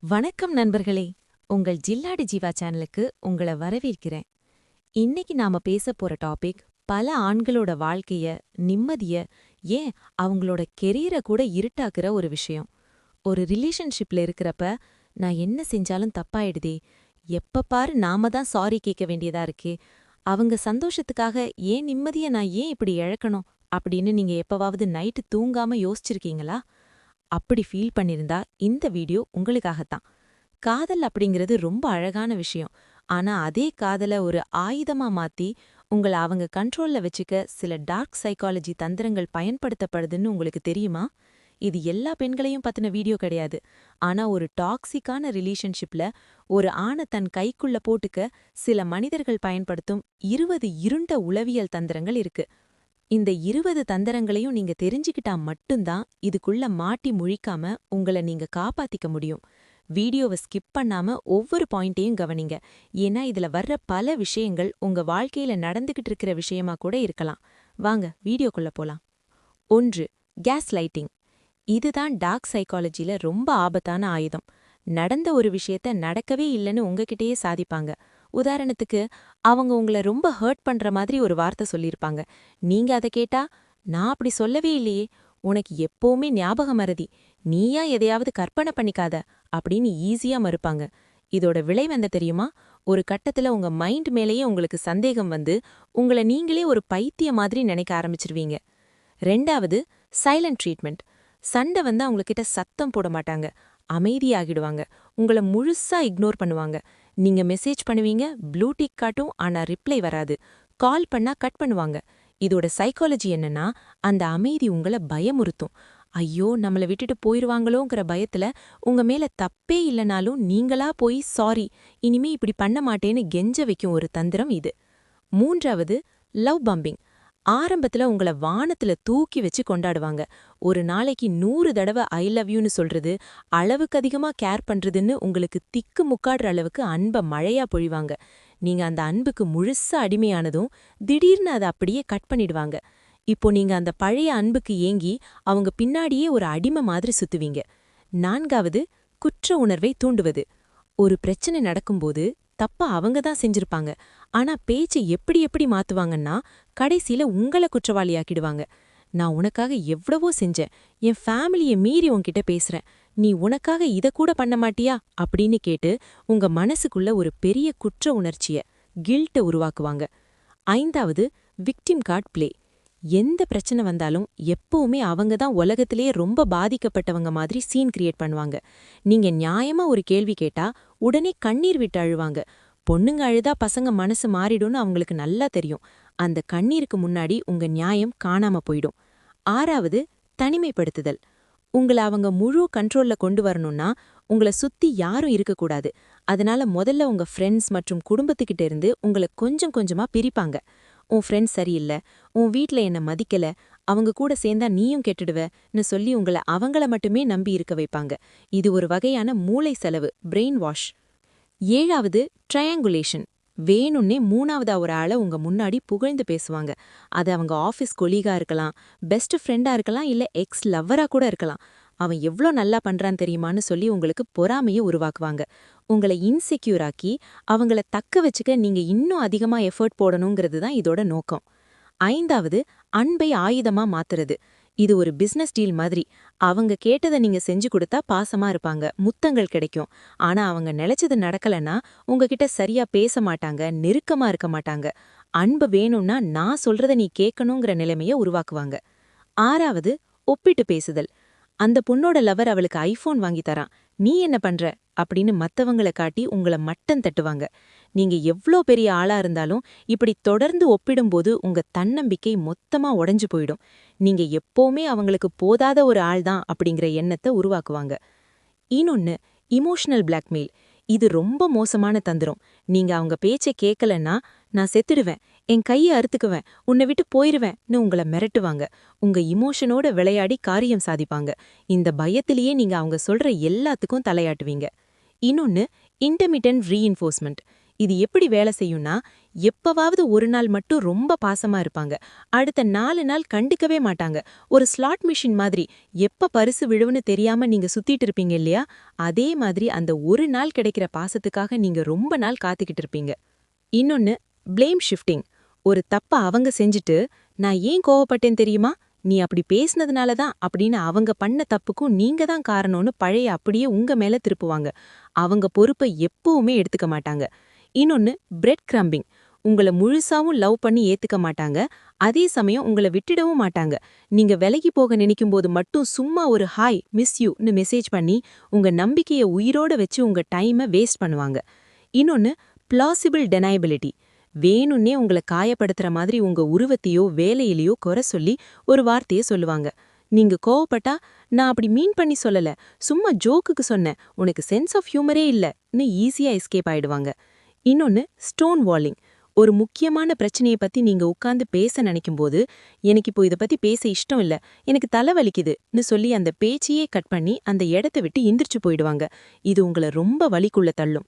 வணக்கம் நண்பர்களே. உங்கள் ஜில்லாடி ஜீவா சேனலுக்கு உங்கள வரவேற்கிறேன். இன்னைக்கு நாம பேசப் போற டாபிக் பல ஆண்களோட வாழ்க்கைய, நிம்மதிய, ஏன் அவங்களோட கெரியர கூட இருட்டாக்குற ஒரு விஷயம். ஒரு ரிலேஷன்ஷிப்ல இருக்கிறப்ப நான் என்ன செஞ்சாலும் தப்பாயிடுதே, எப்ப பாரு நாம தான் சாரி கேட்க வேண்டியதா இருக்கே, அவங்க சந்தோஷத்துக்காக ஏன் நிம்மதிய நான் ஏன் இப்படி இழக்கணும் அப்படின்னு நீங்க எப்பவாவது நைட்டு தூங்காம யோசிச்சிருக்கீங்களா? அப்படி ஃபீல் பண்ணிருந்தா இந்த வீடியோ உங்களுக்காகத்தான். காதல் அப்படிங்கிறது ரொம்ப அழகான விஷயம். ஆனா அதே காதல ஒரு ஆயுதமா மாத்தி உங்கள அவங்க கண்ட்ரோல்ல வச்சுக்க சில டார்க் சைக்காலஜி தந்திரங்கள் பயன்படுத்தப்படுதுன்னு உங்களுக்கு தெரியுமா? இது எல்லா பெண்களையும் பத்தின வீடியோ கிடையாது. ஆனா ஒரு டாக்ஸிக்கான ரிலேஷன்ஷிப்ல ஒரு ஆண தன் கைக்குள்ள போட்டுக்க சில மனிதர்கள் பயன்படுத்தும் 20 இருண்ட உளவியல் தந்திரங்கள் இருக்கு. இந்த 20 தந்திரங்களையும் நீங்க தெரிஞ்சுக்கிட்டா மட்டும்தான் இதுக்குள்ள மாட்டி முழிக்காம உங்கள நீங்க காப்பாத்திக்க முடியும். வீடியோவை ஸ்கிப் பண்ணாம ஒவ்வொரு பாயிண்ட்டையும் கவனிங்க. ஏன்னா இதுல வர்ற பல விஷயங்கள் உங்க வாழ்க்கையில நடந்துகிட்டு இருக்கிற விஷயமா கூட இருக்கலாம். வாங்க வீடியோக்குள்ள போலாம். 1. Case lighting. இதுதான் டார்க் சைக்காலஜில ரொம்ப ஆபத்தான ஆயுதம். நடந்த ஒரு விஷயத்த நடக்கவே இல்லைன்னு உங்ககிட்டயே சாதிப்பாங்க. உதாரணத்துக்கு, அவங்க உங்கள ரொம்ப ஹர்ட் பண்ற மாதிரி ஒரு வார்த்தை சொல்லியிருப்பாங்க. நீங்க அத கேட்டா, "நான் அப்படி சொல்லவே இல்லையே, உனக்கு எப்பவுமே ஞாபக மறதி, நீயா எதையாவது கற்பனை பண்ணிக்காத" அப்படின்னு ஈஸியா மறுப்பாங்க. இதோட விளைவு என்ன தெரியுமா? ஒரு கட்டத்துல உங்க மைண்ட் மேலேயே உங்களுக்கு சந்தேகம் வந்து, உங்கள நீங்களே ஒரு பைத்திய மாதிரி நினைக்க ஆரம்பிச்சிருவீங்க. 2வது, சைலண்ட் ட்ரீட்மெண்ட். சண்டை வந்தா உங்ககிட்ட சத்தம் போட மாட்டாங்க. அமைதியாகிடுவாங்க. உங்கள முழுசா இக்னோர் பண்ணுவாங்க. நீங்க மெசேஜ் பண்ணுவீங்க, ப்ளூ டிக் காட்டும், ஆனா ரிப்ளை வராது. கால் பண்ணா கட் பண்ணுவாங்க. இதோட சைக்காலஜி என்னன்னா, அந்த அமைதி உங்கள பயமுறுத்தும். ஐயோ நம்மள விட்டுட்டு போயிருவாங்களோங்கிற பயத்துல உங்க மேல தப்பே இல்லனாலும் நீங்களா போய் சாரி, இனிமே இப்படி பண்ண மாட்டேன்னு கெஞ்ச வைக்கும் ஒரு தந்திரம் இது. 3வது, லவ் பம்பிங். ஆரம்பத்துல உங்கள வானத்துல தூக்கி வச்சு கொண்டாடுவாங்க. ஒரு நாளைக்கு 100 தடவ ஐ லவ் யூன்னு சொல்றது, அளவுக்கு அதிகமா கேர் பண்றதுன்னு உங்களுக்கு திக்கு முக்காடுற அளவுக்கு அன்ப மழையா பொழிவாங்க. நீங்க அந்த அன்புக்கு முழுசா அடிமையானதும் திடீர்னு அதை அப்படியே கட் பண்ணிடுவாங்க. இப்போ நீங்க அந்த பழைய அன்புக்கு ஏங்கி அவங்க பின்னாடியே ஒரு அடிமை மாதிரி சுத்துவீங்க. 4வது, குற்ற உணர்வை தூண்டுவது. ஒரு பிரச்சனை நடக்கும்போது தப்பா அவங்க தான் செஞ்சிருப்பாங்க. ஆனா பேச்சை எப்படி எப்படி மாத்துவாங்கன்னா, கடைசியில உங்கள குற்றவாளியாக்கிடுவாங்க. "நான் உனக்காக எவ்வளவோ செஞ்சேன். என் ஃபேமிலிய மீறி உன்கிட்ட பேசுறேன். நீ உனக்காக இத கூட பண்ண மாட்டியா?" அப்படின்னு கேட்டு உங்க மனசுக்குள்ள ஒரு பெரிய குற்ற உணர்ச்சிய, கில்ட்ட உருவாக்குவாங்க. 5வது, விக்டிம் கார்ட் ப்ளே. எந்த பிரச்சனை வந்தாலும் எப்பவுமே அவங்க தான் உலகத்திலேயே ரொம்ப பாதிக்கப்பட்டவங்க மாதிரி சீன் கிரியேட் பண்ணுவாங்க. நீங்க நியாயமா ஒரு கேள்வி கேட்டா உடனே கண்ணீர் விட்டு அழுவாங்க. பொண்ணுங்க அழுதா பசங்க மனசு மாறிடும்னு அவங்களுக்கு நல்லா தெரியும். அந்த கண்ணீருக்கு முன்னாடி உங்க நியாயம் காணாம போயிடும். 6வது, தனிமைப்படுத்துதல். உங்கள அவங்க முழு கண்ட்ரோல்ல கொண்டு வரணும்னா உங்கள சுத்தி யாரும் இருக்கக்கூடாது. அதனால முதல்ல உங்க ஃப்ரெண்ட்ஸ் மற்றும் குடும்பத்துக்கிட்ட இருந்து உங்கள கொஞ்சம் கொஞ்சமா பிரிப்பாங்க. உன் ஃப்ரெண்ட்ஸ் சரியில்ல, உன் வீட்ல என்ன மதிக்கல, அவங்க கூட சேர்ந்தா நீயும் கெட்டுடுவன்னு சொல்லி உங்கள அவங்கள மட்டுமே நம்பி இருக்க வைப்பாங்க. இது ஒரு வகையான மூளை செலவு, பிரெயின் வாஷ். 7வது, ட்ரையாங்குலேஷன். வேணும்னே 3வதா ஒரு ஆள உங்க முன்னாடி புகழ்ந்து பேசுவாங்க. அது அவங்க ஆஃபீஸ் கொலீகா இருக்கலாம், பெஸ்ட் ஃப்ரெண்டா இருக்கலாம், இல்ல எக்ஸ் லவ்வரா கூட இருக்கலாம். அவன் எவ்ளோ நல்லா பண்றான் தெரியுமான்னு சொல்லி உங்களுக்கு பொறாமைய உருவாக்குவாங்க. உங்கள இன்செக்யூர் ஆக்கி அவங்கள தக்க வச்சுக்க நீங்க இன்னும் அதிகமா எஃபர்ட் போடணுங்கிறது தான் இதோட நோக்கம். 5வது, அன்பை ஆயுதமா மாத்துறது. இது ஒரு பிசினஸ் டீல் மாதிரி. அவங்க கேட்டதை நீங்க செஞ்சு கொடுத்தா பாசமா இருப்பாங்க, முத்தங்கள் கிடைக்கும். ஆனா அவங்க நினைச்சது நடக்கலன்னா உங்ககிட்ட சரியா பேச மாட்டாங்க, நெருக்கமா இருக்க மாட்டாங்க. அன்பு வேணும்னா நான் சொல்றத நீ கேட்கணுங்கிற நிலைமைய உருவாக்குவாங்க. 6வது, ஒப்பிட்டு பேசுதல். அந்த பொண்ணோட லவர் அவளுக்கு ஐபோன் வாங்கி தரான், நீ என்ன பண்ற அப்படின்னு மத்தவங்கள காட்டி உங்கள மட்டம் தட்டுவாங்க. நீங்க எவ்ளோ பெரிய ஆளா இருந்தாலும் இப்படி தொடர்ந்து ஒப்பிடும்போது உங்க தன்னம்பிக்கை மொத்தமா உடைஞ்சு போயிடும். நீங்க எப்பவுமே அவங்களுக்கு போதாத ஒரு ஆள் தான் அப்படிங்கிற எண்ணத்தை உருவாக்குவாங்க. இன்னொன்னு, இமோஷனல் பிளாக்மெயில். இது ரொம்ப மோசமான தந்திரம். நீங்க அவங்க பேச்சை கேட்கலன்னா, "நான் செத்துடுவேன், என் கையை அறுத்துக்குவேன், உன்னை விட்டு போயிருவேன்னு" உங்கள மிரட்டுவாங்க. உங்க இமோஷனோட விளையாடி காரியம் சாதிப்பாங்க. இந்த பயத்திலேயே நீங்க அவங்க சொல்ற எல்லாத்துக்கும் தலையாட்டுவீங்க. இன்னொன்னு, இன்டர்மிட்டன்ட் ரீஇன்ஃபோர்ஸ்மெண்ட். இது எப்படி வேலை செய்யும்னா, எப்பவாவது ஒரு நாள் மட்டும் ரொம்ப பாசமா இருப்பாங்க. அடுத்த 4 நாள் கண்டுக்கவே மாட்டாங்க. ஒரு ஸ்லாட் மிஷின் மாதிரி எப்ப பரிசு விழுவுன்னு தெரியாம நீங்க சுத்திட்டு இருப்பீங்க இல்லையா? அதே மாதிரி அந்த ஒரு நாள் கிடைக்கிற பாசத்துக்காக நீங்க ரொம்ப நாள் காத்துக்கிட்டு இருப்பீங்க. இன்னொன்னு, ப்ளேம் ஷிஃப்டிங். ஒரு தப்ப அவங்க செஞ்சுட்டு, நான் ஏன் கோவப்பட்டேன் தெரியுமா? நீ அப்படி பேசினதுனால தான் அப்படின்னு அவங்க பண்ண தப்புக்கும் நீங்க தான் காரணம்னு பழைய அப்படியே உங்க மேல திருப்புவாங்க. அவங்க பொறுப்பை எப்பவுமே எடுத்துக்க மாட்டாங்க. இன்னொன்னு, பிரெட் கிரம்பிங். உங்கள முழுசாவும் லவ் பண்ணி ஏத்துக்க மாட்டாங்க. அதே சமயம் உங்கள விட்டுடவும் மாட்டாங்க. நீங்க விலகி போக நினைக்கும்போது மட்டும் சும்மா ஒரு ஹாய் மிஸ் யூன்னு மெசேஜ் பண்ணி உங்க நம்பிக்கைய உயிரோட வச்சு உங்க டைமை வேஸ்ட் பண்ணுவாங்க. இன்னொன்னு, பிளாசிபிள் டெனையபிலிட்டி. வேணும்னே உங்கள காயப்படுத்துற மாதிரி உங்க உருவத்தையோ வேலையிலையோ குறை சொல்லி ஒரு வார்த்தையை சொல்லுவாங்க. நீங்க கோவப்பட்டா, நான் அப்படி மீன் பண்ணி சொல்லல, சும்மா ஜோக்குக்கு சொன்னேன், உனக்கு சென்ஸ் ஆஃப் ஹியூமரே இல்லன்னு ஈஸியா எஸ்கேப் ஆயிடுவாங்க. இன்னொன்னு, ஸ்டோன் வாலிங். ஒரு முக்கியமான பிரச்சனையை பத்தி நீங்க உட்கார்ந்து பேச நினைக்கும்போது, எனக்கு இப்போ இத பத்தி பேச இஷ்டம் இல்ல, எனக்கு தலை வலிக்குதுன்னு சொல்லி அந்த பேச்சையே கட் பண்ணி அந்த இடத்த விட்டு எந்திரிச்சு போயிடுவாங்க. இது உங்கள ரொம்ப வலிக்குள்ள தள்ளும்.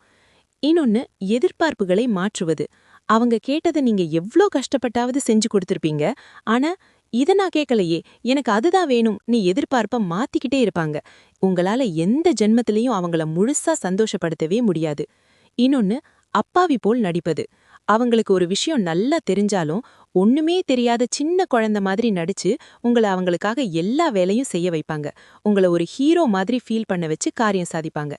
இன்னொன்னு, எதிர்பார்ப்புகளை மாற்றுவது. அவங்க கேட்டதை நீங்க எவ்ளோ கஷ்டப்பட்டாவது செஞ்சு கொடுத்திருப்பீங்க. ஆனா, இத நான் கேட்கலையே, எனக்கு அதுதான் வேணும் நீ எதிர்பார்ப்ப மாத்திக்கிட்டே இருப்பாங்க. உங்களால எந்த ஜென்மத்திலையும் அவங்கள முழுசா சந்தோஷப்படுத்தவே முடியாது. இன்னொன்னு, அப்பாவி போல் நடிப்பது. அவங்களுக்கு ஒரு விஷயம் நல்லா தெரிஞ்சாலும் ஒண்ணுமே தெரியாத சின்ன குழந்தை மாதிரி நடிச்சு உங்கள அவங்களுக்காக எல்லா வேலையும் செய்ய வைப்பாங்க. உங்கள ஒரு ஹீரோ மாதிரி ஃபீல் பண்ண வச்சு காரியம் சாதிப்பாங்க.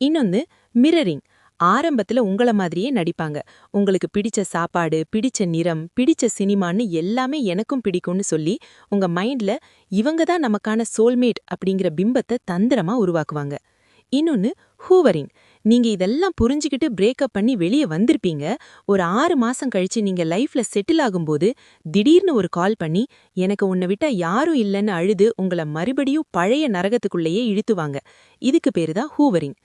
இன்னொன்னு, மிரரிங். ஆரம்பத்துல உங்கள மாதிரியே நடிப்பாங்க. உங்களுக்கு பிடிச்ச சாப்பாடு, பிடிச்ச நிறம், பிடிச்ச சினிமான்னு எல்லாமே எனக்கும் பிடிக்கும்னு சொல்லி உங்க மைண்ட்ல இவங்க தான் நமக்கான சோல்மேட் அப்படிங்கிற பிம்பத்தை தந்திரமா உருவாக்குவாங்க. இன்னொன்னு, ஹூவரிங். நீங்க இதெல்லாம் புரிஞ்சுக்கிட்டு பிரேக்கப் பண்ணி வெளியே வந்திருப்பீங்க. ஒரு 6 மாசம் கழிச்சு நீங்க லைஃப்ல செட்டில் ஆகும்போது திடீர்னு ஒரு கால் பண்ணி எனக்கு உன்னை விட்டா யாரும் இல்லைன்னு அழுது உங்கள மறுபடியும் பழைய நரகத்துக்குள்ளேயே இழுத்துவாங்க. இதுக்கு பேரு தான் ஹூவரிங்.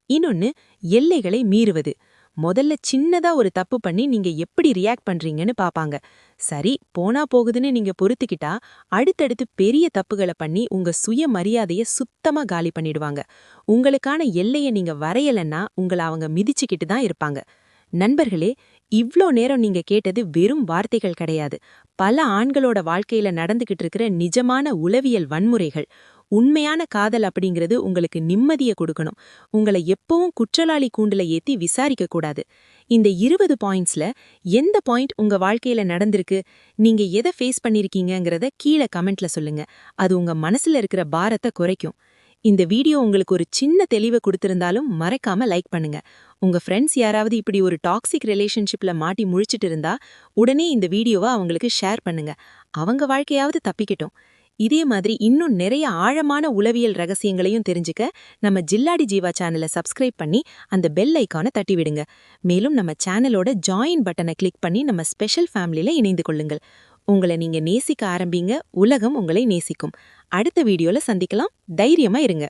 இன்னொன்னு, எல்லைகளை மீறுவது. முதல்ல சின்னதா ஒரு தப்பு பண்ணி நீங்க எப்படி ரியாக்ட் பண்றீங்கன்னு பாப்பாங்க. சரி போனா போகுதுன்னு நீங்க பொறுத்துக்கிட்டா அடுத்தடுத்து பெரிய தப்புகளை பண்ணி உங்க சுய மரியாதைய சுத்தமா காலி பண்ணிடுவாங்க. உங்களுக்கான எல்லைய நீங்க வரையலன்னா உங்களை அவங்க மிதிச்சுக்கிட்டு தான் இருப்பாங்க. நண்பர்களே, இவ்ளோ நேரம் நீங்க கேட்டது வெறும் வார்த்தைகள் கிடையாது. பல ஆண்களோட வாழ்க்கையில நடந்துகிட்டு இருக்கிற நிஜமான உளவியல் வன்முறைகள். உண்மையான காதல் அப்படிங்கிறது உங்களுக்கு நிம்மதிய கொடுக்கணும். உங்களை எப்பவும் குற்றவாளி கூண்டுல ஏத்தி விசாரிக்க கூடாது. இந்த 20 பாயிண்ட்ஸ்ல எந்த பாயிண்ட் உங்க வாழ்க்கையில நடந்திருக்கு, நீங்க எதை ஃபேஸ் பண்ணிருக்கீங்கங்கறத கீழே கமெண்ட்ல சொல்லுங்க. அது உங்க மனசுல இருக்கிற பாரத்தை குறைக்கும். இந்த வீடியோ உங்களுக்கு ஒரு சின்ன தெளிவை கொடுத்திருந்தாலும் மறக்காம லைக் பண்ணுங்க. உங்க ஃப்ரெண்ட்ஸ் யாராவது இப்படி ஒரு டாக்ஸிக் ரிலேஷன்ஷிப்ல மாட்டி முழிச்சிட்டு இருந்தா உடனே இந்த வீடியோவை அவங்களுக்கு ஷேர் பண்ணுங்க. அவங்க வாழ்க்கையாவது தப்பிக்கட்டும். இதே மாதிரி இன்னும் நிறைய ஆழமான உளவியல் ரகசியங்களையும் தெரிஞ்சுக்க நம்ம ஜில்லாடி ஜீவா சேனலை சப்ஸ்கிரைப் பண்ணி அந்த பெல் ஐக்கானை தட்டி விடுங்க. மேலும் நம்ம சேனலோட ஜாயின் பட்டனை கிளிக் பண்ணி நம்ம ஸ்பெஷல் ஃபேமிலியில இணைந்து கொள்ளுங்கள். உங்களை நீங்க நேசிக்க ஆரம்பிங்க, உலகம் உங்களை நேசிக்கும். அடுத்த வீடியோல சந்திக்கலாம். தைரியமா இருங்க.